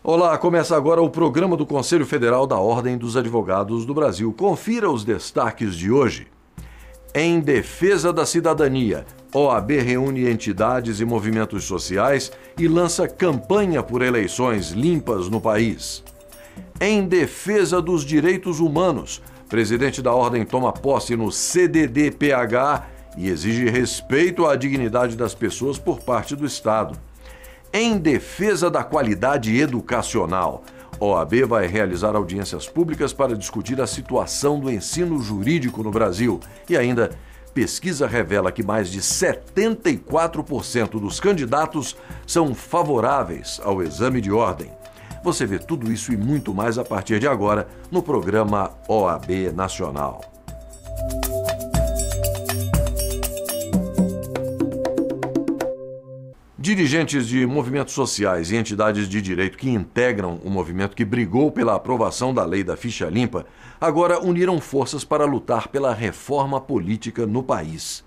Olá, começa agora o programa do Conselho Federal da Ordem dos Advogados do Brasil. Confira os destaques de hoje. Em defesa da cidadania, OAB reúne entidades e movimentos sociais e lança campanha por eleições limpas no país. Em defesa dos direitos humanos, presidente da Ordem toma posse no CDD-PH e exige respeito à dignidade das pessoas por parte do Estado. Em defesa da qualidade educacional, OAB vai realizar audiências públicas para discutir a situação do ensino jurídico no Brasil. E ainda, pesquisa revela que mais de 74% dos candidatos são favoráveis ao exame de ordem. Você vê tudo isso e muito mais a partir de agora no programa OAB Nacional. Dirigentes de movimentos sociais e entidades de direito que integram o movimento que brigou pela aprovação da lei da ficha limpa, agora uniram forças para lutar pela reforma política no país.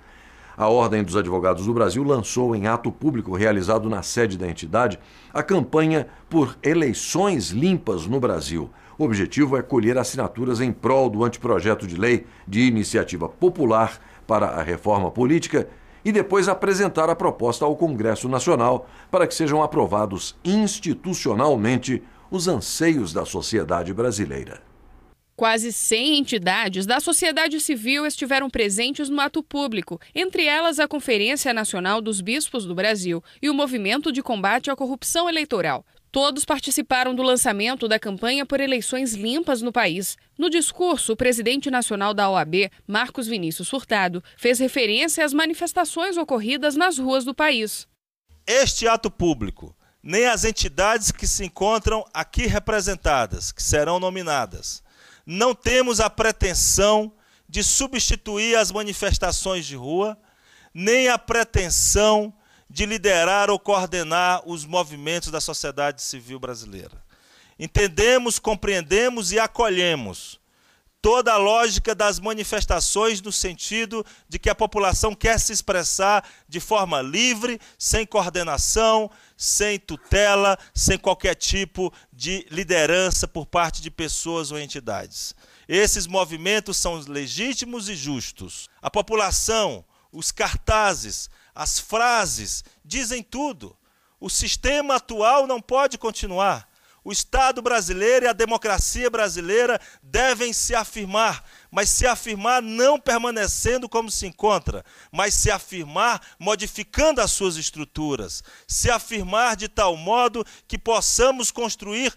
A Ordem dos Advogados do Brasil lançou em ato público realizado na sede da entidade a campanha por eleições limpas no Brasil. O objetivo é colher assinaturas em prol do anteprojeto de lei de iniciativa popular para a reforma política e depois apresentar a proposta ao Congresso Nacional para que sejam aprovados institucionalmente os anseios da sociedade brasileira. Quase 100 entidades da sociedade civil estiveram presentes no ato público, entre elas a Conferência Nacional dos Bispos do Brasil e o Movimento de Combate à Corrupção Eleitoral. Todos participaram do lançamento da campanha por eleições limpas no país. No discurso, o presidente nacional da OAB, Marcos Vinícius Furtado, fez referência às manifestações ocorridas nas ruas do país. Este ato público, nem as entidades que se encontram aqui representadas, que serão nominadas, não temos a pretensão de substituir as manifestações de rua, nem a pretensão de liderar ou coordenar os movimentos da sociedade civil brasileira. Entendemos, compreendemos e acolhemos toda a lógica das manifestações no sentido de que a população quer se expressar de forma livre, sem coordenação, sem tutela, sem qualquer tipo de liderança por parte de pessoas ou entidades. Esses movimentos são legítimos e justos. A população, os cartazes, as frases dizem tudo. O sistema atual não pode continuar. O Estado brasileiro e a democracia brasileira devem se afirmar, mas se afirmar não permanecendo como se encontra, mas se afirmar modificando as suas estruturas, se afirmar de tal modo que possamos construir,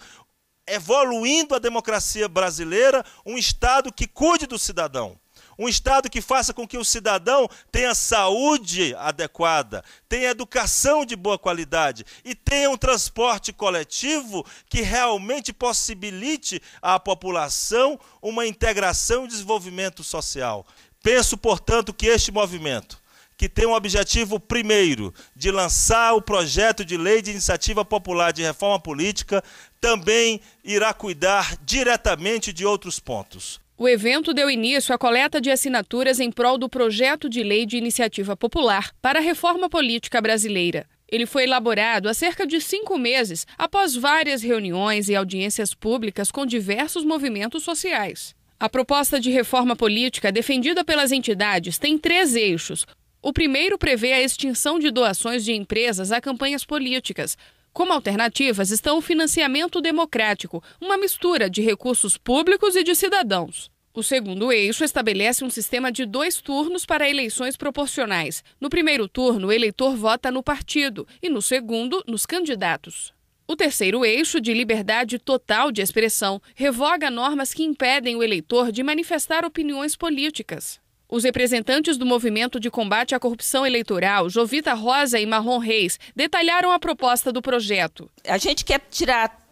evoluindo a democracia brasileira, um Estado que cuide do cidadão. Um Estado que faça com que o cidadão tenha saúde adequada, tenha educação de boa qualidade e tenha um transporte coletivo que realmente possibilite à população uma integração e desenvolvimento social. Penso, portanto, que este movimento, que tem o objetivo primeiro de lançar o projeto de lei de iniciativa popular de reforma política, também irá cuidar diretamente de outros pontos. O evento deu início à coleta de assinaturas em prol do projeto de lei de iniciativa popular para a reforma política brasileira. Ele foi elaborado há cerca de 5 meses, após várias reuniões e audiências públicas com diversos movimentos sociais. A proposta de reforma política defendida pelas entidades tem 3 eixos. O primeiro prevê a extinção de doações de empresas a campanhas políticas. Como alternativas estão o financiamento democrático, uma mistura de recursos públicos e de cidadãos. O segundo eixo estabelece um sistema de 2 turnos para eleições proporcionais. No primeiro turno, o eleitor vota no partido e, no segundo, nos candidatos. O terceiro eixo, de liberdade total de expressão, revoga normas que impedem o eleitor de manifestar opiniões políticas. Os representantes do Movimento de Combate à Corrupção Eleitoral, Jovita Rosa e Marrom Reis, detalharam a proposta do projeto. A gente quer tirar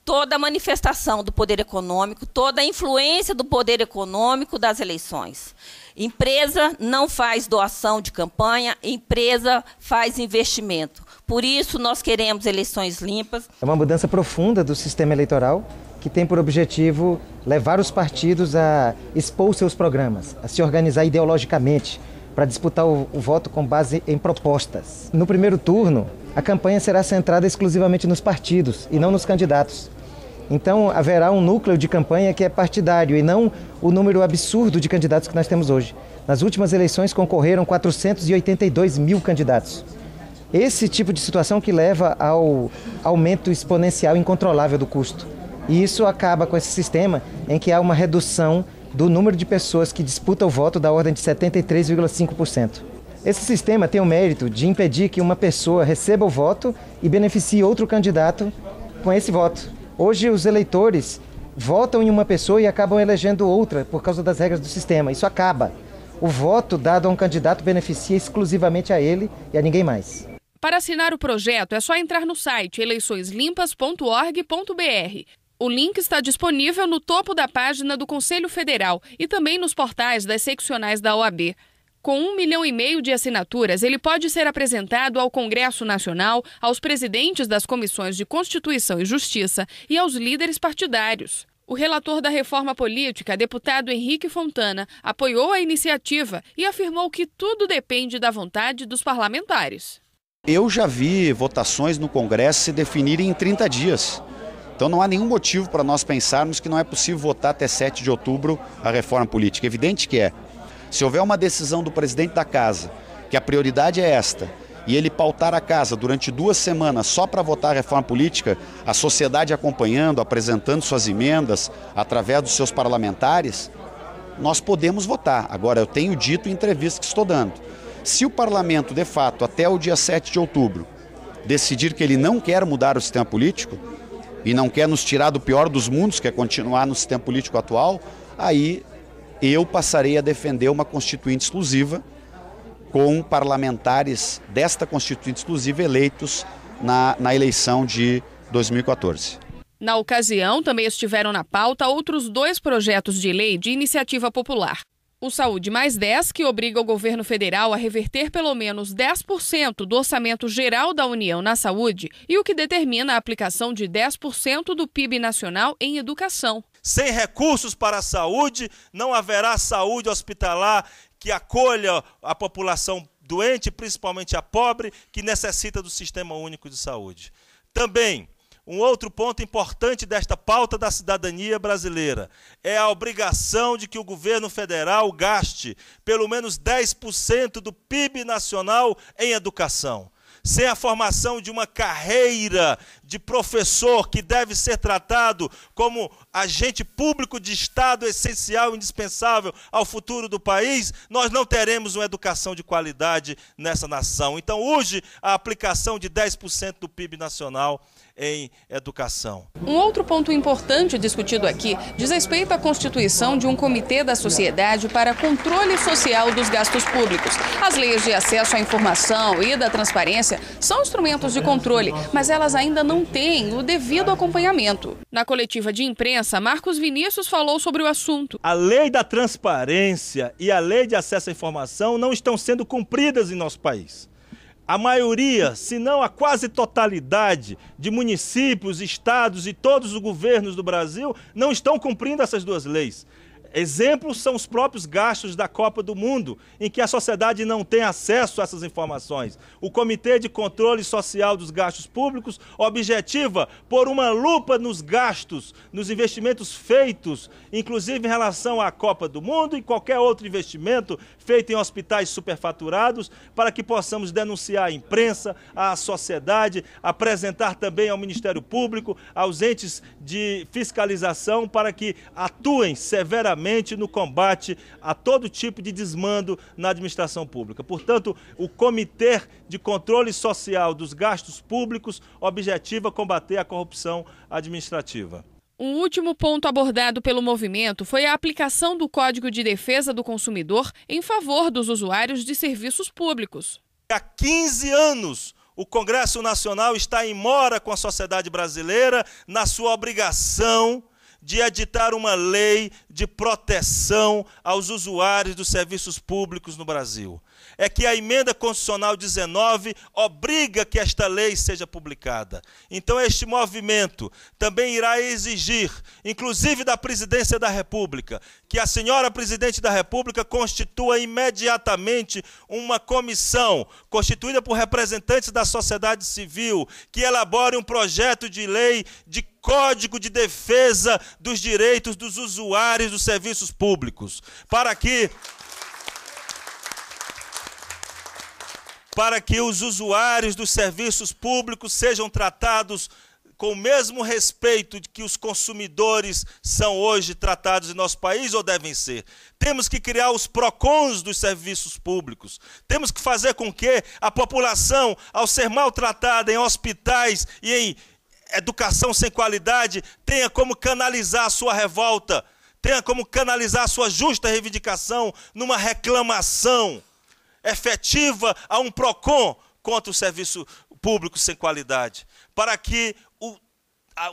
toda a manifestação do poder econômico, toda a influência do poder econômico das eleições. Empresa não faz doação de campanha, empresa faz investimento. Por isso, nós queremos eleições limpas. É uma mudança profunda do sistema eleitoral, que tem por objetivo levar os partidos a expor seus programas, a se organizar ideologicamente para disputar o voto com base em propostas. No primeiro turno, a campanha será centrada exclusivamente nos partidos e não nos candidatos. Então, haverá um núcleo de campanha que é partidário e não o número absurdo de candidatos que nós temos hoje. Nas últimas eleições concorreram 482 mil candidatos. Esse tipo de situação que leva ao aumento exponencial incontrolável do custo. E isso acaba com esse sistema em que há uma redução do número de pessoas que disputam o voto da ordem de 73,5%. Esse sistema tem o mérito de impedir que uma pessoa receba o voto e beneficie outro candidato com esse voto. Hoje os eleitores votam em uma pessoa e acabam elegendo outra por causa das regras do sistema. Isso acaba. O voto dado a um candidato beneficia exclusivamente a ele e a ninguém mais. Para assinar o projeto é só entrar no site eleiçõeslimpas.org.br. O link está disponível no topo da página do Conselho Federal e também nos portais das seccionais da OAB. Com 1,5 milhão de assinaturas, ele pode ser apresentado ao Congresso Nacional, aos presidentes das comissões de Constituição e Justiça e aos líderes partidários. O relator da reforma política, deputado Henrique Fontana, apoiou a iniciativa e afirmou que tudo depende da vontade dos parlamentares. Eu já vi votações no Congresso se definirem em 30 dias. Então não há nenhum motivo para nós pensarmos que não é possível votar até 7 de outubro a reforma política. Evidente que é. Se houver uma decisão do presidente da casa, que a prioridade é esta, e ele pautar a casa durante 2 semanas só para votar a reforma política, a sociedade acompanhando, apresentando suas emendas, através dos seus parlamentares, nós podemos votar. Agora, eu tenho dito em entrevistas que estou dando. Se o parlamento, de fato, até o dia 7 de outubro, decidir que ele não quer mudar o sistema político, e não quer nos tirar do pior dos mundos, que é continuar no sistema político atual, aí eu passarei a defender uma constituinte exclusiva com parlamentares desta constituinte exclusiva eleitos na eleição de 2014. Na ocasião, também estiveram na pauta outros 2 projetos de lei de iniciativa popular. O Saúde Mais 10, que obriga o governo federal a reverter pelo menos 10% do orçamento geral da União na saúde, e o que determina a aplicação de 10% do PIB nacional em educação. Sem recursos para a saúde, não haverá saúde hospitalar que acolha a população doente, principalmente a pobre, que necessita do Sistema Único de Saúde. Também, um outro ponto importante desta pauta da cidadania brasileira é a obrigação de que o governo federal gaste pelo menos 10% do PIB nacional em educação. Sem a formação de uma carreira de professor que deve ser tratado como agente público de Estado essencial e indispensável ao futuro do país, nós não teremos uma educação de qualidade nessa nação. Então, urge a aplicação de 10% do PIB nacional em educação. Um outro ponto importante discutido aqui diz respeito à constituição de um comitê da sociedade para controle social dos gastos públicos. As leis de acesso à informação e da transparência são instrumentos de controle, mas elas ainda não têm o devido acompanhamento. Na coletiva de imprensa, Marcos Vinícius falou sobre o assunto. A lei da transparência e a lei de acesso à informação não estão sendo cumpridas em nosso país. A maioria, se não a quase totalidade de municípios, estados e todos os governos do Brasil não estão cumprindo essas 2 leis. Exemplos são os próprios gastos da Copa do Mundo, em que a sociedade não tem acesso a essas informações. O Comitê de Controle Social dos Gastos Públicos objetiva pôr uma lupa nos gastos, nos investimentos feitos, inclusive em relação à Copa do Mundo e qualquer outro investimento feito em hospitais superfaturados, para que possamos denunciar à imprensa, à sociedade, apresentar também ao Ministério Público, aos entes de fiscalização, para que atuem severamente no combate a todo tipo de desmando na administração pública. Portanto, o Comitê de Controle Social dos Gastos Públicos objetiva combater a corrupção administrativa. Um último ponto abordado pelo movimento foi a aplicação do Código de Defesa do Consumidor em favor dos usuários de serviços públicos. Há 15 anos, o Congresso Nacional está em mora com a sociedade brasileira na sua obrigação de editar uma lei de proteção aos usuários dos serviços públicos no Brasil. É que a emenda constitucional 19 obriga que esta lei seja publicada. Então este movimento também irá exigir inclusive da Presidência da República, que a senhora Presidente da República constitua imediatamente uma comissão, constituída por representantes da sociedade civil, que elabore um projeto de lei de Código de Defesa dos Direitos dos Usuários dos Serviços Públicos, para que os usuários dos serviços públicos sejam tratados com o mesmo respeito que os consumidores são hoje tratados em nosso país ou devem ser. Temos que criar os PROCONs dos serviços públicos. Temos que fazer com que a população, ao ser maltratada em hospitais e em educação sem qualidade, tenha como canalizar a sua revolta, tenha como canalizar a sua justa reivindicação numa reclamação efetiva a um PROCON contra o serviço público sem qualidade, para que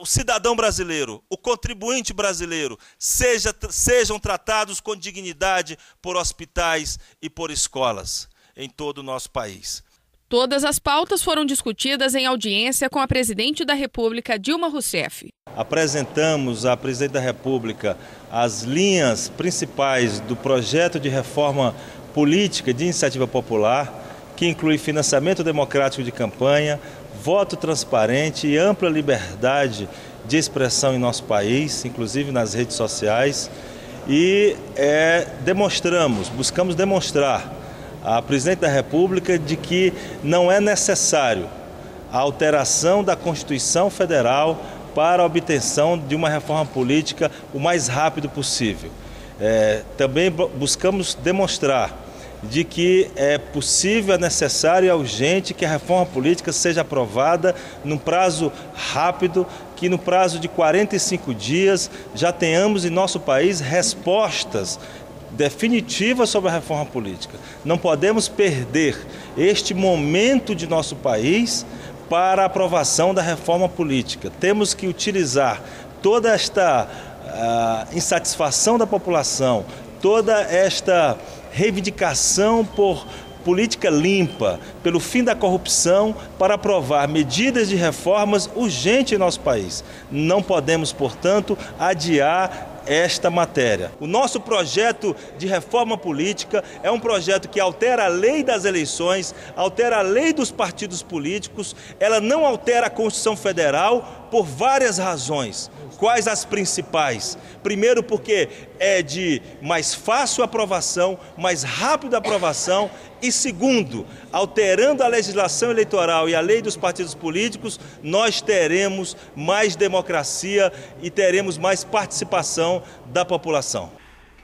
o cidadão brasileiro, o contribuinte brasileiro, sejam tratados com dignidade por hospitais e por escolas em todo o nosso país. Todas as pautas foram discutidas em audiência com a Presidente da República, Dilma Rousseff. Apresentamos à Presidente da República as linhas principais do projeto de reforma política de iniciativa popular, que inclui financiamento democrático de campanha, voto transparente e ampla liberdade de expressão em nosso país, inclusive nas redes sociais, e buscamos demonstrar à Presidente da República de que não é necessário a alteração da Constituição Federal para a obtenção de uma reforma política o mais rápido possível. Também buscamos demonstrar de que é possível, é necessário e é urgente que a reforma política seja aprovada num prazo rápido, que no prazo de 45 dias já tenhamos em nosso país respostas definitivas sobre a reforma política. Não podemos perder este momento de nosso país para a aprovação da reforma política. Temos que utilizar toda esta insatisfação da população, toda esta reivindicação por política limpa, pelo fim da corrupção, para aprovar medidas de reformas urgentes em nosso país. Não podemos, portanto, adiar esta matéria. O nosso projeto de reforma política é um projeto que altera a lei das eleições, altera a lei dos partidos políticos, ela não altera a Constituição Federal por várias razões. Quais as principais? Primeiro, porque é de mais fácil aprovação, mais rápida aprovação, e segundo, alterando a legislação eleitoral e a lei dos partidos políticos, nós teremos mais democracia e teremos mais participação da população.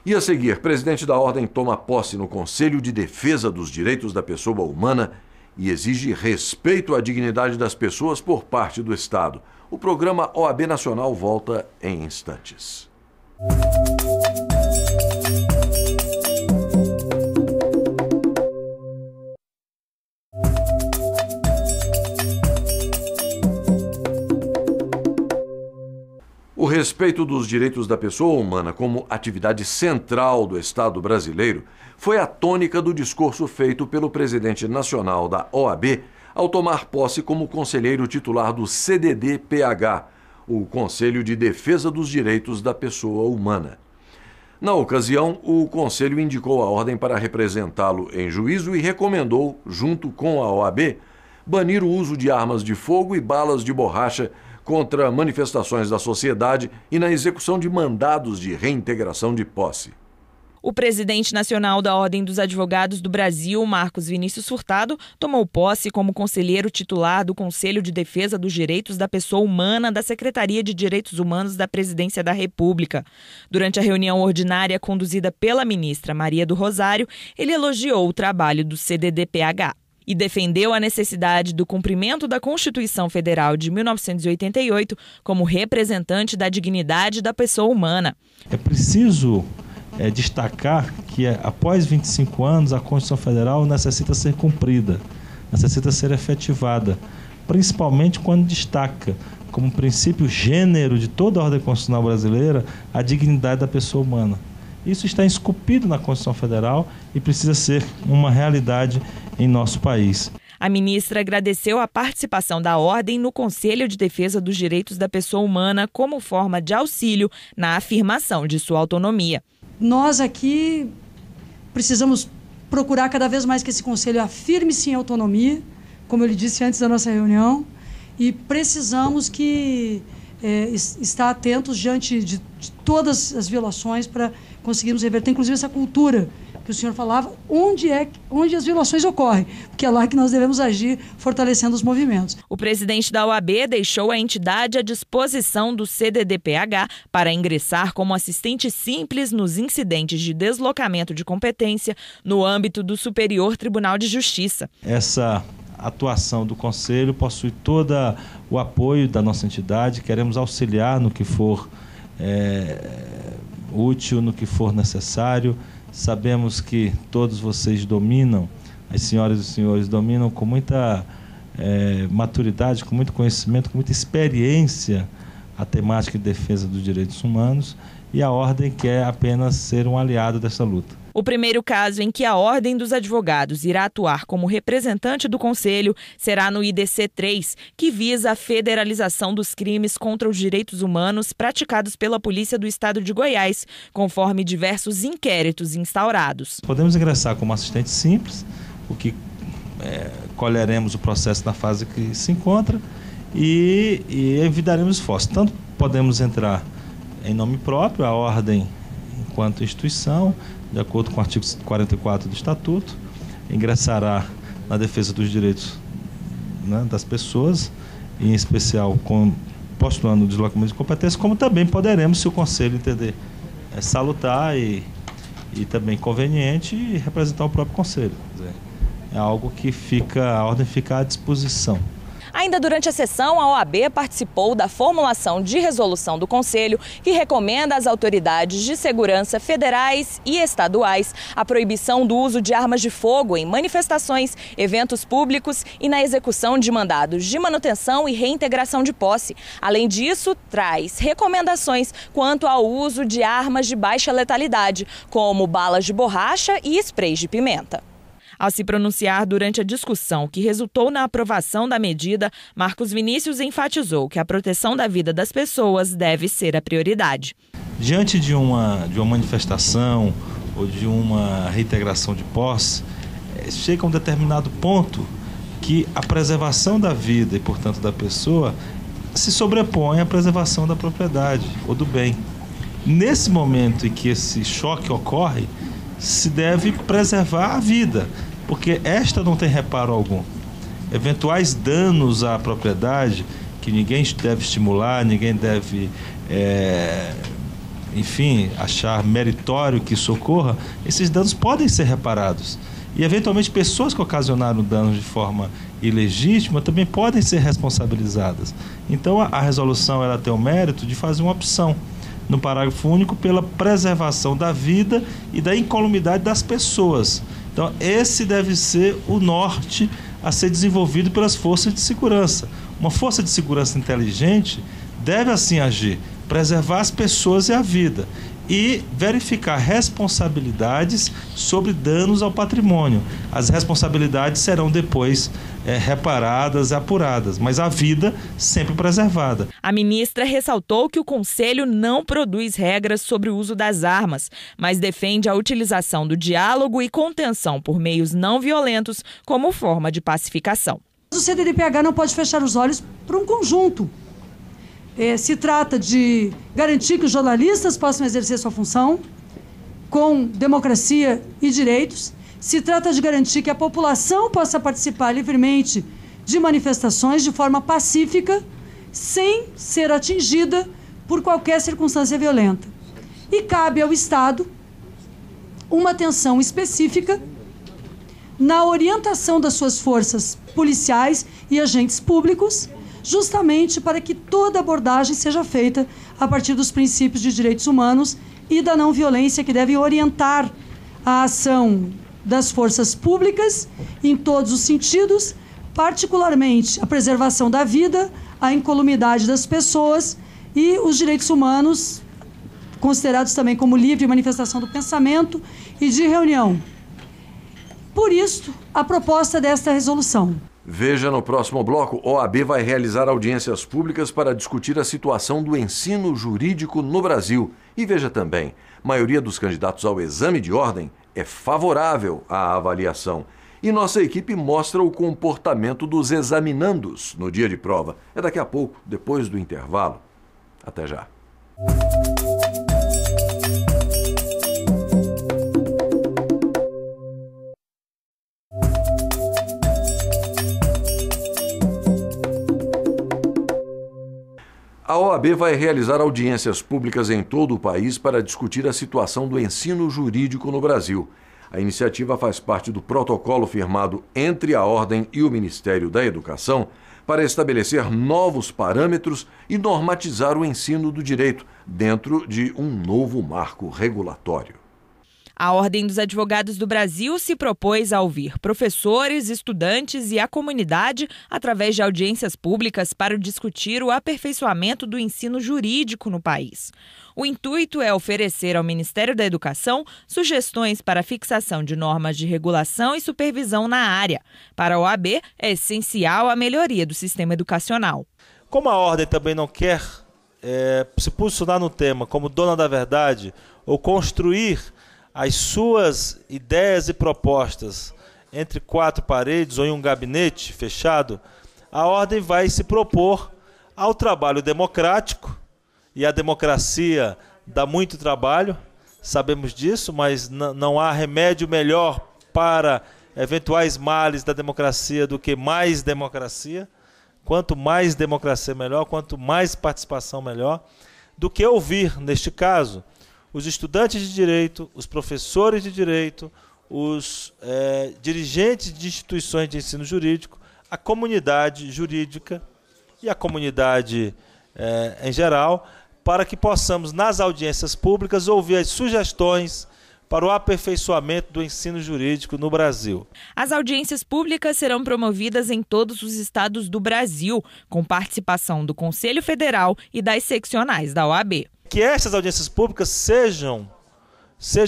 E a seguir, presidente da Ordem toma posse no Conselho de Defesa dos Direitos da Pessoa Humana e exige respeito à dignidade das pessoas por parte do Estado. O programa OAB Nacional volta em instantes. O respeito dos direitos da pessoa humana como atividade central do Estado brasileiro foi a tônica do discurso feito pelo presidente nacional da OAB ao tomar posse como conselheiro titular do CDD-PH, o Conselho de Defesa dos Direitos da Pessoa Humana. Na ocasião, o Conselho indicou a ordem para representá-lo em juízo e recomendou, junto com a OAB, banir o uso de armas de fogo e balas de borracha contra manifestações da sociedade e na execução de mandados de reintegração de posse. O presidente nacional da Ordem dos Advogados do Brasil, Marcos Vinícius Furtado, tomou posse como conselheiro titular do Conselho de Defesa dos Direitos da Pessoa Humana da Secretaria de Direitos Humanos da Presidência da República. Durante a reunião ordinária conduzida pela ministra Maria do Rosário, ele elogiou o trabalho do CDD-PH e defendeu a necessidade do cumprimento da Constituição Federal de 1988 como representante da dignidade da pessoa humana. É preciso destacar que após 25 anos a Constituição Federal necessita ser cumprida, necessita ser efetivada, principalmente quando destaca como princípio gênero de toda a ordem constitucional brasileira a dignidade da pessoa humana. Isso está esculpido na Constituição Federal e precisa ser uma realidade em nosso país. A ministra agradeceu a participação da Ordem no Conselho de Defesa dos Direitos da Pessoa Humana como forma de auxílio na afirmação de sua autonomia. Nós aqui precisamos procurar cada vez mais que esse Conselho afirme sim a autonomia, como eu lhe disse antes da nossa reunião, e precisamos estar atentos diante de todas as violações para conseguirmos reverter, inclusive, essa cultura que o senhor falava, onde as violações ocorrem, porque é lá que nós devemos agir, fortalecendo os movimentos. O presidente da OAB deixou a entidade à disposição do CDDPH para ingressar como assistente simples nos incidentes de deslocamento de competência no âmbito do Superior Tribunal de Justiça. Essa atuação do Conselho possui todo o apoio da nossa entidade, queremos auxiliar no que for útil, no que for necessário. Sabemos que todos vocês dominam, as senhoras e os senhores dominam com muita maturidade, com muito conhecimento, com muita experiência a temática de defesa dos direitos humanos, e a Ordem quer apenas ser um aliado dessa luta. O primeiro caso em que a Ordem dos Advogados irá atuar como representante do Conselho será no IDC-3, que visa a federalização dos crimes contra os direitos humanos praticados pela Polícia do Estado de Goiás, conforme diversos inquéritos instaurados. Podemos ingressar como assistente simples, o que colheremos o processo na fase que se encontra e envidaremos esforços. Tanto podemos entrar em nome próprio, a Ordem enquanto instituição, de acordo com o artigo 44 do Estatuto, ingressará na defesa dos direitos, né, das pessoas, em especial postulando o deslocamento de competência, como também poderemos, se o Conselho entender salutar e também conveniente, representar o próprio Conselho. Quer dizer, é algo que a Ordem fica à disposição. Ainda durante a sessão, a OAB participou da formulação de resolução do Conselho que recomenda às autoridades de segurança federais e estaduais a proibição do uso de armas de fogo em manifestações, eventos públicos e na execução de mandados de manutenção e reintegração de posse. Além disso, traz recomendações quanto ao uso de armas de baixa letalidade, como balas de borracha e sprays de pimenta. Ao se pronunciar durante a discussão que resultou na aprovação da medida, Marcos Vinícius enfatizou que a proteção da vida das pessoas deve ser a prioridade. Diante de uma manifestação ou de uma reintegração de posse, chega a um determinado ponto que a preservação da vida e, portanto, da pessoa se sobrepõe à preservação da propriedade ou do bem. Nesse momento em que esse choque ocorre, se deve preservar a vida, porque esta não tem reparo algum. Eventuais danos à propriedade, que ninguém deve estimular, ninguém deve, achar meritório que isso ocorra, esses danos podem ser reparados. E, eventualmente, pessoas que ocasionaram danos de forma ilegítima também podem ser responsabilizadas. Então, a resolução ela tem o mérito de fazer uma opção no parágrafo único pela preservação da vida e da incolumidade das pessoas. Então, esse deve ser o norte a ser desenvolvido pelas forças de segurança. Uma força de segurança inteligente deve assim agir, preservar as pessoas e a vida e verificar responsabilidades sobre danos ao patrimônio. As responsabilidades serão depois reparadas e apuradas, mas a vida sempre preservada. A ministra ressaltou que o Conselho não produz regras sobre o uso das armas, mas defende a utilização do diálogo e contenção por meios não violentos como forma de pacificação. O CDDPH não pode fechar os olhos para um conjunto. Se trata de garantir que os jornalistas possam exercer sua função com democracia e direitos. Se trata de garantir que a população possa participar livremente de manifestações de forma pacífica, sem ser atingida por qualquer circunstância violenta. E cabe ao Estado uma atenção específica na orientação das suas forças policiais e agentes públicos, justamente para que toda abordagem seja feita a partir dos princípios de direitos humanos e da não violência, que devem orientar a ação das forças públicas em todos os sentidos, particularmente a preservação da vida, a incolumidade das pessoas e os direitos humanos, considerados também como livre manifestação do pensamento e de reunião. Por isso, a proposta desta resolução. Veja no próximo bloco, OAB vai realizar audiências públicas para discutir a situação do ensino jurídico no Brasil. E veja também, a maioria dos candidatos ao exame de ordem é favorável à avaliação. E nossa equipe mostra o comportamento dos examinandos no dia de prova. É daqui a pouco, depois do intervalo. Até já. A OAB vai realizar audiências públicas em todo o país para discutir a situação do ensino jurídico no Brasil. A iniciativa faz parte do protocolo firmado entre a Ordem e o Ministério da Educação para estabelecer novos parâmetros e normatizar o ensino do direito dentro de um novo marco regulatório. A Ordem dos Advogados do Brasil se propôs a ouvir professores, estudantes e a comunidade através de audiências públicas para discutir o aperfeiçoamento do ensino jurídico no país. O intuito é oferecer ao Ministério da Educação sugestões para a fixação de normas de regulação e supervisão na área. Para a OAB, é essencial a melhoria do sistema educacional. Como a Ordem também não quer se posicionar no tema como dona da verdade ou construir as suas ideias e propostas entre quatro paredes ou em um gabinete fechado, a Ordem vai se propor ao trabalho democrático, e a democracia dá muito trabalho, sabemos disso, mas não há remédio melhor para eventuais males da democracia do que mais democracia. Quanto mais democracia melhor, quanto mais participação melhor, do que ouvir, neste caso, os estudantes de direito, os professores de direito, os dirigentes de instituições de ensino jurídico, a comunidade jurídica e a comunidade em geral, para que possamos, nas audiências públicas, ouvir as sugestões para o aperfeiçoamento do ensino jurídico no Brasil. As audiências públicas serão promovidas em todos os estados do Brasil, com participação do Conselho Federal e das seccionais da OAB. Que essas audiências públicas sejam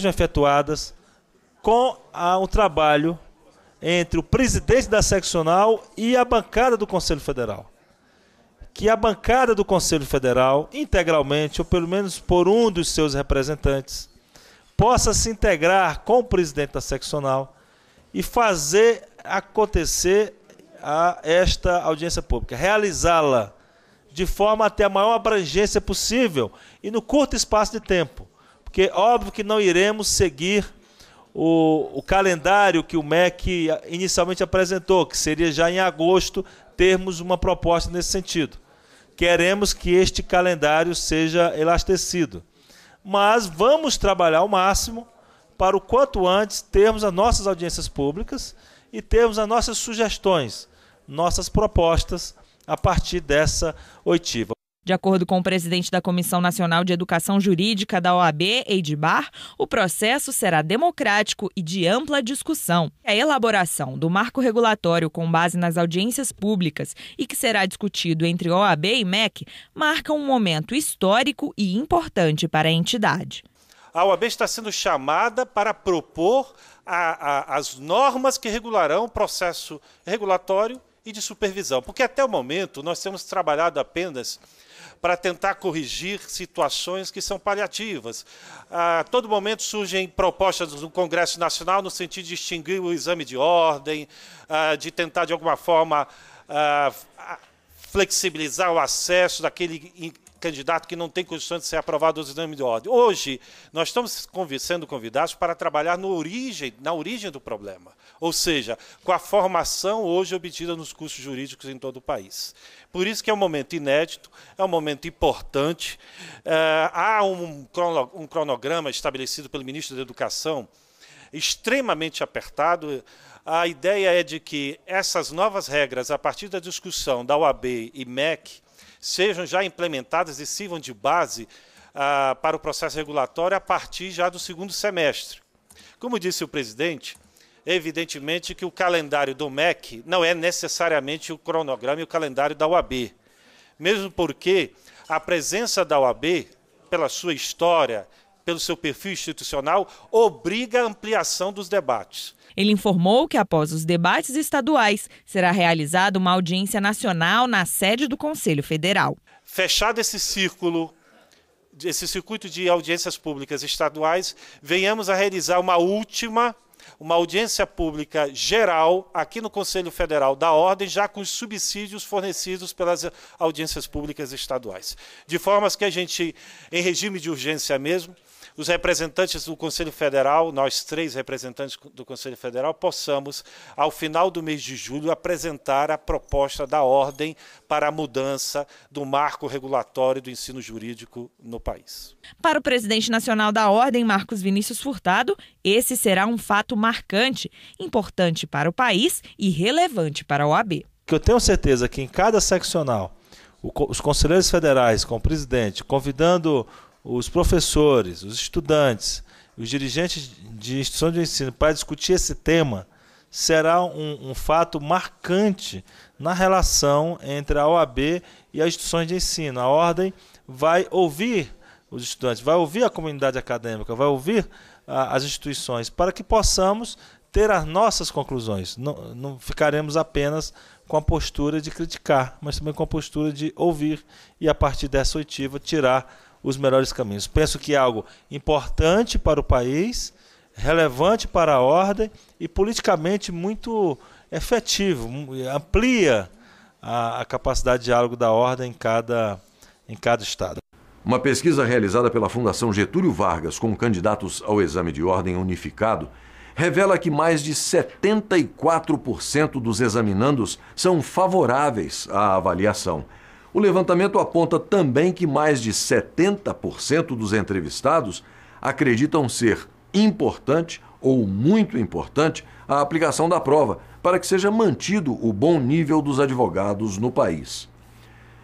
efetuadas com o trabalho entre o presidente da seccional e a bancada do Conselho Federal. Que a bancada do Conselho Federal, integralmente, ou pelo menos por um dos seus representantes, possa se integrar com o presidente da seccional e fazer acontecer esta audiência pública, realizá-la de forma a ter a maior abrangência possível e no curto espaço de tempo. Porque óbvio que não iremos seguir o calendário que o MEC inicialmente apresentou, que seria já em agosto termos uma proposta nesse sentido. Queremos que este calendário seja elastecido. Mas vamos trabalhar ao máximo para o quanto antes termos as nossas audiências públicas e termos as nossas sugestões, nossas propostas a partir dessa oitiva. De acordo com o presidente da Comissão Nacional de Educação Jurídica da OAB, Eidibar, o processo será democrático e de ampla discussão. A elaboração do marco regulatório com base nas audiências públicas e que será discutido entre OAB e MEC marca um momento histórico e importante para a entidade. A OAB está sendo chamada para propor as normas que regularão o processo regulatório e de supervisão, porque até o momento nós temos trabalhado apenas para tentar corrigir situações que são paliativas. A todo momento surgem propostas do Congresso Nacional no sentido de extinguir o exame de ordem, de tentar de alguma forma flexibilizar o acesso daquele candidato que não tem condições de ser aprovado do exame de ordem. Hoje, nós estamos sendo convidados para trabalhar na origem do problema, ou seja, com a formação hoje obtida nos cursos jurídicos em todo o país. Por isso que é um momento inédito, é um momento importante. Há um cronograma estabelecido pelo ministro da Educação extremamente apertado. A ideia é de que essas novas regras, a partir da discussão da OAB e MEC, sejam já implementadas e sirvam de base para o processo regulatório a partir já do segundo semestre. Como disse o presidente, é evidentemente que o calendário do MEC não é necessariamente o cronograma e o calendário da OAB, mesmo porque a presença da OAB, pela sua história, pelo seu perfil institucional, obriga a ampliação dos debates. Ele informou que após os debates estaduais, será realizada uma audiência nacional na sede do Conselho Federal. Fechado esse circuito de audiências públicas estaduais, venhamos a realizar uma audiência pública geral aqui no Conselho Federal da Ordem, já com os subsídios fornecidos pelas audiências públicas estaduais. De forma que a gente, em regime de urgência mesmo, os representantes do Conselho Federal, nós 3 representantes do Conselho Federal, possamos, ao final do mês de julho, apresentar a proposta da Ordem para a mudança do marco regulatório do ensino jurídico no país. Para o presidente nacional da Ordem, Marcos Vinícius Furtado, esse será um fato marcante, importante para o país e relevante para a OAB. Eu tenho certeza que em cada seccional, os conselheiros federais com o presidente, convidando os professores, os estudantes, os dirigentes de instituições de ensino para discutir esse tema, será um fato marcante na relação entre a OAB e as instituições de ensino. A Ordem vai ouvir os estudantes, vai ouvir a comunidade acadêmica, vai ouvir as instituições, para que possamos ter as nossas conclusões. Não ficaremos apenas com a postura de criticar, mas também com a postura de ouvir e, a partir dessa oitiva, tirar os melhores caminhos. Penso que é algo importante para o país, relevante para a Ordem e politicamente muito efetivo, amplia a capacidade de diálogo da Ordem em cada estado. Uma pesquisa realizada pela Fundação Getúlio Vargas com candidatos ao exame de ordem unificado revela que mais de 74% dos examinandos são favoráveis à avaliação. O levantamento aponta também que mais de 70% dos entrevistados acreditam ser importante ou muito importante a aplicação da prova para que seja mantido o bom nível dos advogados no país.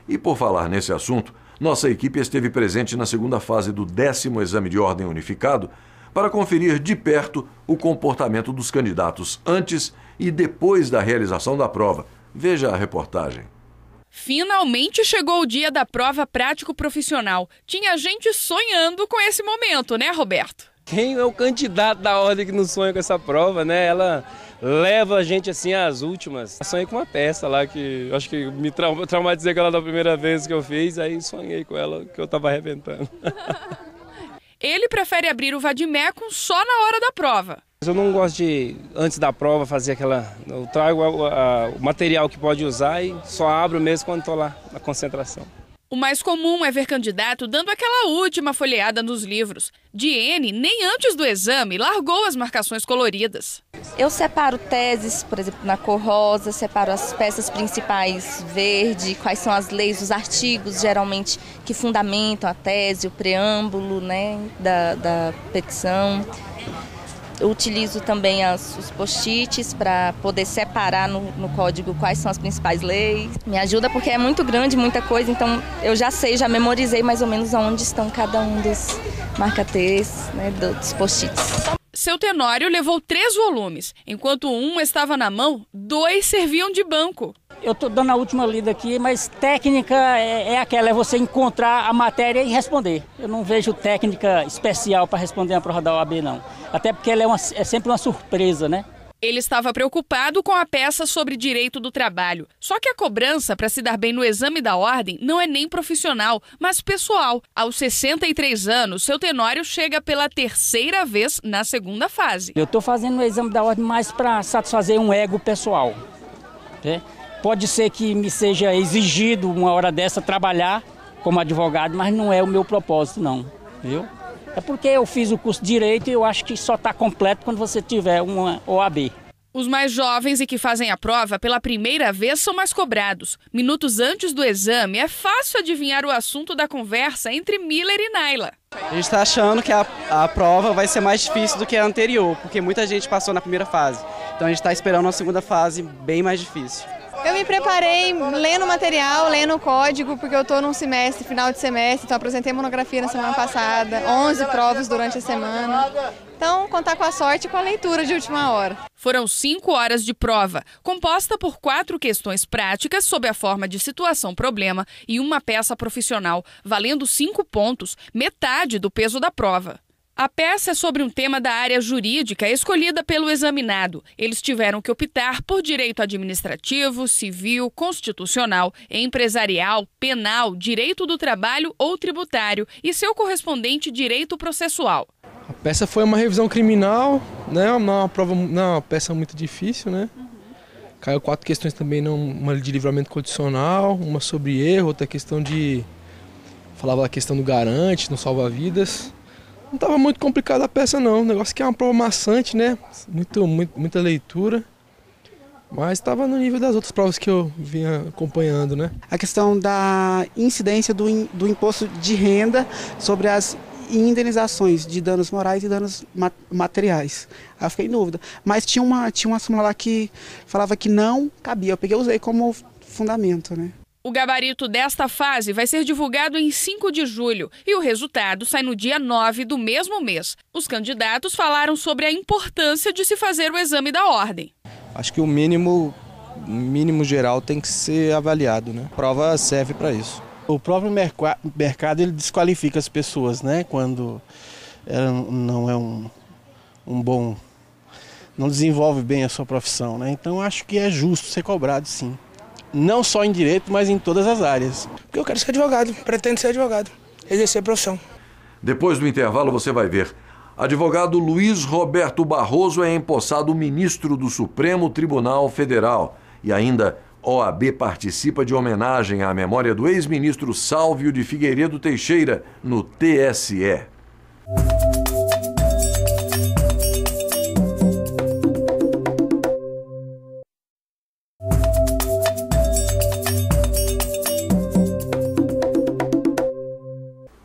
E por falar nesse assunto, nossa equipe esteve presente na segunda fase do 10º Exame de Ordem Unificado para conferir de perto o comportamento dos candidatos antes e depois da realização da prova. Veja a reportagem. Finalmente chegou o dia da prova prático-profissional. Tinha gente sonhando com esse momento, né, Roberto? Quem é o candidato da Ordem que não sonha com essa prova, né? Ela leva a gente assim às últimas. Eu sonhei com uma peça lá que acho que me traumatizei com ela da primeira vez que eu fiz, aí sonhei com ela que eu estava arrebentando. Ele prefere abrir o vademecum só na hora da prova. Eu não gosto de, antes da prova, fazer aquela... Eu trago o material que pode usar e só abro mesmo quando estou lá na concentração. O mais comum é ver candidato dando aquela última folheada nos livros. Diene, nem antes do exame, largou as marcações coloridas. Eu separo teses, por exemplo, na cor rosa, separo as peças principais verde, quais são as leis, os artigos, geralmente, que fundamentam a tese, o preâmbulo, né, da petição. Eu utilizo também os post-its para poder separar no código quais são as principais leis. Me ajuda porque é muito grande, muita coisa, então eu já memorizei mais ou menos onde estão cada um dos marca-textos, né, dos post-its. Seu Tenório levou 3 volumes. Enquanto um estava na mão, 2 serviam de banco. Eu estou dando a última lida aqui, mas técnica é aquela, é você encontrar a matéria e responder. Eu não vejo técnica especial para responder a prova da OAB, não. Até porque ela é sempre uma surpresa, né? Ele estava preocupado com a peça sobre direito do trabalho. Só que a cobrança para se dar bem no exame da ordem não é nem profissional, mas pessoal. Aos 63 anos, seu Tenório chega pela 3ª vez na segunda fase. Eu estou fazendo o exame da ordem mais para satisfazer um ego pessoal, né? Pode ser que me seja exigido uma hora dessa trabalhar como advogado, mas não é o meu propósito, não, viu? É porque eu fiz o curso de Direito e eu acho que só está completo quando você tiver uma OAB. Os mais jovens e que fazem a prova pela primeira vez são mais cobrados. Minutos antes do exame, é fácil adivinhar o assunto da conversa entre Miller e Naila. A gente está achando que a prova vai ser mais difícil do que a anterior, porque muita gente passou na primeira fase. Então a gente está esperando uma segunda fase bem mais difícil. Eu me preparei lendo o material, lendo o código, porque eu estou num semestre, final de semestre, então apresentei monografia na semana passada, 11 provas durante a semana. Então, contar com a sorte e com a leitura de última hora. Foram 5 horas de prova, composta por 4 questões práticas sob a forma de situação-problema e uma peça profissional, valendo 5 pontos, metade do peso da prova. A peça é sobre um tema da área jurídica escolhida pelo examinado. Eles tiveram que optar por direito administrativo, civil, constitucional, empresarial, penal, direito do trabalho ou tributário e seu correspondente direito processual. A peça foi uma revisão criminal, né? Uma peça muito difícil, né? Caiu 4 questões também, uma de livramento condicional, uma sobre erro, outra questão falava da questão do garante, no salva-vidas. Não estava muito complicada a peça não, o negócio que é uma prova maçante, né? Muita leitura, mas estava no nível das outras provas que eu vinha acompanhando, né? A questão da incidência do imposto de renda sobre as indenizações de danos morais e danos materiais. Aí eu fiquei em dúvida, mas tinha uma súmula lá que falava que não cabia, eu usei como fundamento, né? O gabarito desta fase vai ser divulgado em 5 de julho e o resultado sai no dia 9 do mesmo mês. Os candidatos falaram sobre a importância de se fazer o exame da ordem. Acho que o mínimo geral tem que ser avaliado, né? A prova serve para isso. O próprio mercado ele desqualifica as pessoas, né? Quando não é um bom, não desenvolve bem a sua profissão, né? Então acho que é justo ser cobrado, sim. Não só em direito, mas em todas as áreas. Porque eu quero ser advogado, pretendo ser advogado, exercer a profissão. Depois do intervalo você vai ver. Advogado Luiz Roberto Barroso é empossado ministro do Supremo Tribunal Federal. E ainda, OAB participa de homenagem à memória do ex-ministro Sálvio de Figueiredo Teixeira no TSE.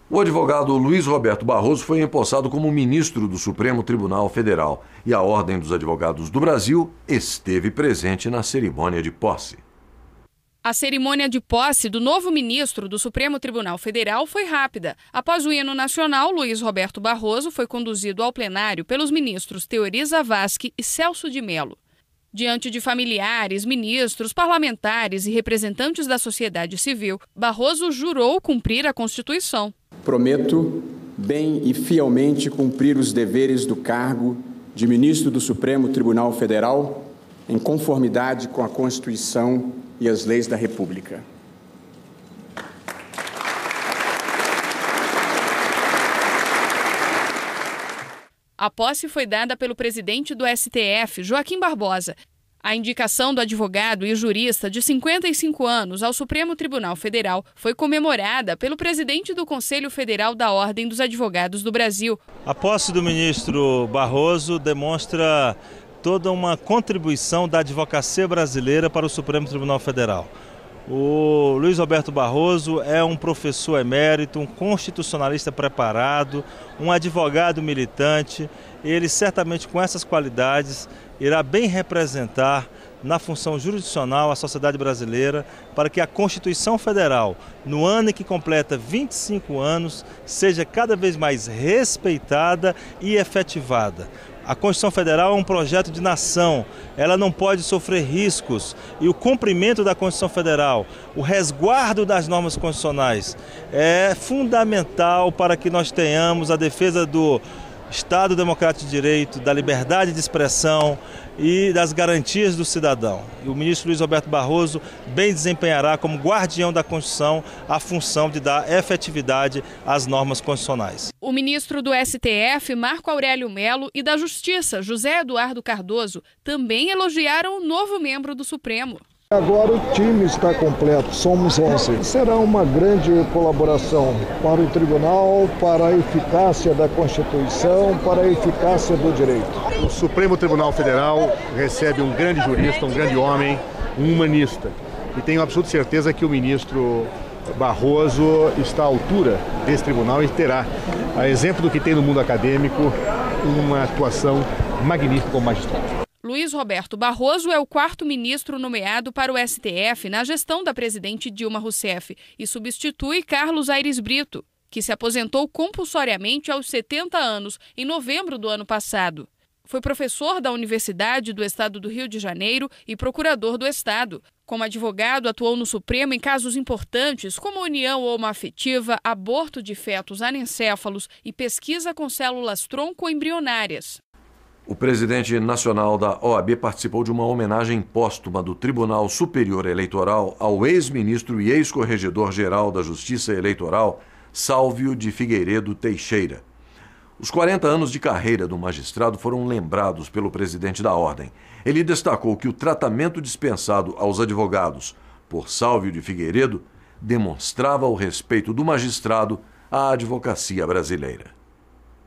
O advogado Luiz Roberto Barroso foi empossado como ministro do Supremo Tribunal Federal e a Ordem dos Advogados do Brasil esteve presente na cerimônia de posse. A cerimônia de posse do novo ministro do Supremo Tribunal Federal foi rápida. Após o hino nacional, Luiz Roberto Barroso foi conduzido ao plenário pelos ministros Teori Zavascki e Celso de Mello. Diante de familiares, ministros, parlamentares e representantes da sociedade civil, Barroso jurou cumprir a Constituição. Prometo bem e fielmente cumprir os deveres do cargo de ministro do Supremo Tribunal Federal em conformidade com a Constituição e as leis da República. A posse foi dada pelo presidente do STF, Joaquim Barbosa. A indicação do advogado e jurista de 55 anos ao Supremo Tribunal Federal foi comemorada pelo presidente do Conselho Federal da Ordem dos Advogados do Brasil. A posse do ministro Barroso demonstra toda uma contribuição da advocacia brasileira para o Supremo Tribunal Federal. O Luiz Roberto Barroso é um professor emérito, um constitucionalista preparado, um advogado militante. Ele certamente com essas qualidades irá bem representar na função jurisdicional a sociedade brasileira para que a Constituição Federal, no ano em que completa 25 anos, seja cada vez mais respeitada e efetivada. A Constituição Federal é um projeto de nação, ela não pode sofrer riscos e o cumprimento da Constituição Federal, o resguardo das normas constitucionais é fundamental para que nós tenhamos a defesa do Estado Democrático de Direito, da liberdade de expressão e das garantias do cidadão. E o ministro Luiz Roberto Barroso bem desempenhará como guardião da Constituição a função de dar efetividade às normas constitucionais. O ministro do STF, Marco Aurélio Mello, e da Justiça, José Eduardo Cardoso, também elogiaram o novo membro do Supremo. Agora o time está completo, somos 11. Será uma grande colaboração para o tribunal, para a eficácia da Constituição, para a eficácia do direito. O Supremo Tribunal Federal recebe um grande jurista, um grande homem, um humanista. E tenho absoluta certeza que o ministro Barroso está à altura desse tribunal e terá, a exemplo do que tem no mundo acadêmico, uma atuação magnífica como magistrado. Luiz Roberto Barroso é o 4º ministro nomeado para o STF na gestão da presidente Dilma Rousseff e substitui Carlos Aires Brito, que se aposentou compulsoriamente aos 70 anos, em novembro do ano passado. Foi professor da Universidade do Estado do Rio de Janeiro e procurador do Estado. Como advogado, atuou no Supremo em casos importantes como união homoafetiva, aborto de fetos anencéfalos e pesquisa com células-tronco embrionárias. O presidente nacional da OAB participou de uma homenagem póstuma do Tribunal Superior Eleitoral ao ex-ministro e ex-corregedor-geral da Justiça Eleitoral, Sálvio de Figueiredo Teixeira. Os 40 anos de carreira do magistrado foram lembrados pelo presidente da Ordem. Ele destacou que o tratamento dispensado aos advogados por Sálvio de Figueiredo demonstrava o respeito do magistrado à advocacia brasileira.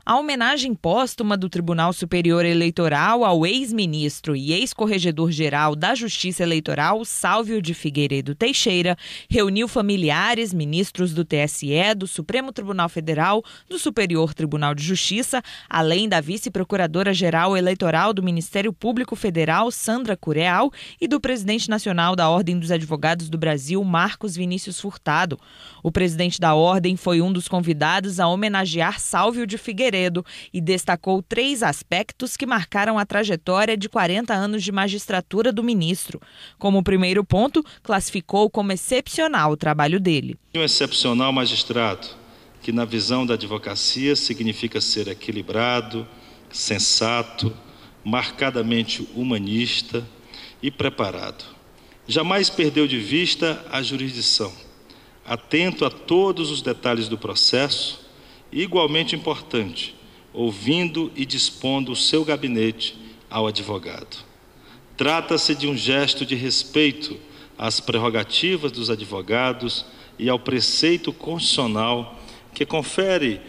A homenagem póstuma do Tribunal Superior Eleitoral ao ex-ministro e ex-corregedor-geral da Justiça Eleitoral, Sálvio de Figueiredo Teixeira, reuniu familiares, ministros do TSE, do Supremo Tribunal Federal, do Superior Tribunal de Justiça, além da vice-procuradora-geral eleitoral do Ministério Público Federal, Sandra Cureal, e do presidente nacional da Ordem dos Advogados do Brasil, Marcos Vinícius Furtado. O presidente da Ordem foi um dos convidados a homenagear Sálvio de Figueiredo e destacou 3 aspectos que marcaram a trajetória de 40 anos de magistratura do ministro. Como primeiro ponto, classificou como excepcional o trabalho dele. Um excepcional magistrado, que na visão da advocacia significa ser equilibrado, sensato, marcadamente humanista e preparado. Jamais perdeu de vista a jurisdição, atento a todos os detalhes do processo, e igualmente importante, ouvindo e dispondo o seu gabinete ao advogado. Trata-se de um gesto de respeito às prerrogativas dos advogados e ao preceito constitucional que confere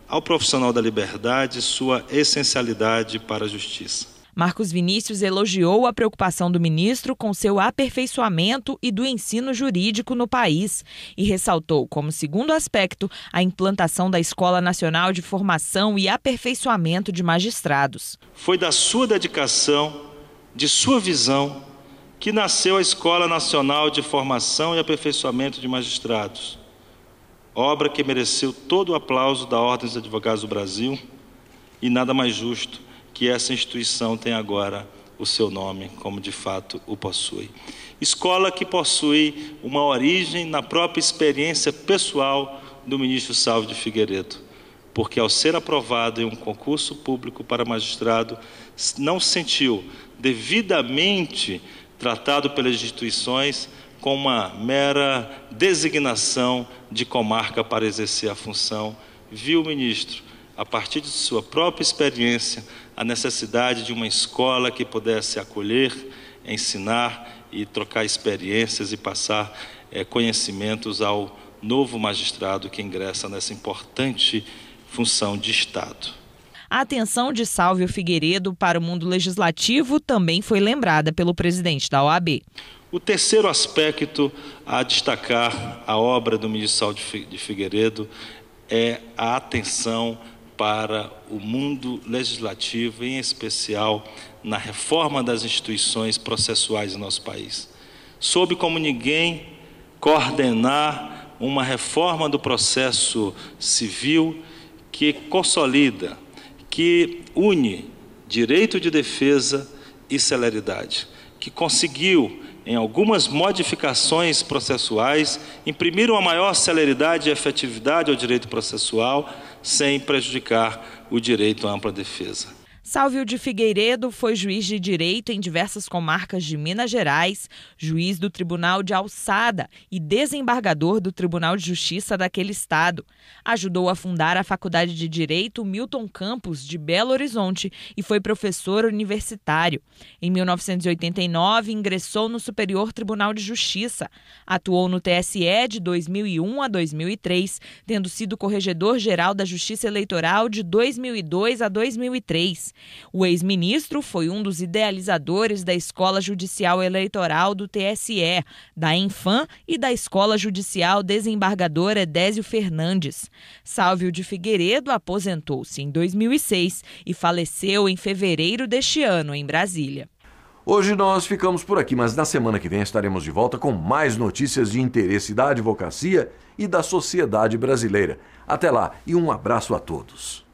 ao profissional da liberdade sua essencialidade para a justiça. Marcos Vinícius elogiou a preocupação do ministro com seu aperfeiçoamento e do ensino jurídico no país e ressaltou como segundo aspecto a implantação da Escola Nacional de Formação e Aperfeiçoamento de Magistrados. Foi da sua dedicação, de sua visão, que nasceu a Escola Nacional de Formação e Aperfeiçoamento de Magistrados, obra que mereceu todo o aplauso da Ordem dos Advogados do Brasil e nada mais justo que essa instituição tem agora o seu nome, como de fato o possui. Escola que possui uma origem na própria experiência pessoal do ministro Sálvio de Figueiredo, porque ao ser aprovado em um concurso público para magistrado, não se sentiu devidamente tratado pelas instituições com uma mera designação de comarca para exercer a função. Viu o ministro, a partir de sua própria experiência, a necessidade de uma escola que pudesse acolher, ensinar e trocar experiências e passar conhecimentos ao novo magistrado que ingressa nessa importante função de Estado. A atenção de Sálvio Figueiredo para o mundo legislativo também foi lembrada pelo presidente da OAB. O terceiro aspecto a destacar a obra do ministro Sálvio de Figueiredo é a atenção para o mundo legislativo, em especial na reforma das instituições processuais do nosso país. Soube como ninguém coordenar uma reforma do processo civil que consolida, que une direito de defesa e celeridade, que conseguiu, em algumas modificações processuais, imprimir uma maior celeridade e efetividade ao direito processual, sem prejudicar o direito à ampla defesa. Sálvio de Figueiredo foi juiz de direito em diversas comarcas de Minas Gerais, juiz do Tribunal de Alçada e desembargador do Tribunal de Justiça daquele estado. Ajudou a fundar a Faculdade de Direito Milton Campos, de Belo Horizonte, e foi professor universitário. Em 1989, ingressou no Superior Tribunal de Justiça. Atuou no TSE de 2001 a 2003, tendo sido corregedor-geral da Justiça Eleitoral de 2002 a 2003. O ex-ministro foi um dos idealizadores da Escola Judicial Eleitoral do TSE, da Enfam e da Escola Judicial Desembargador Edésio Fernandes. Sálvio de Figueiredo aposentou-se em 2006 e faleceu em fevereiro deste ano, em Brasília. Hoje nós ficamos por aqui, mas na semana que vem estaremos de volta com mais notícias de interesse da advocacia e da sociedade brasileira. Até lá e um abraço a todos.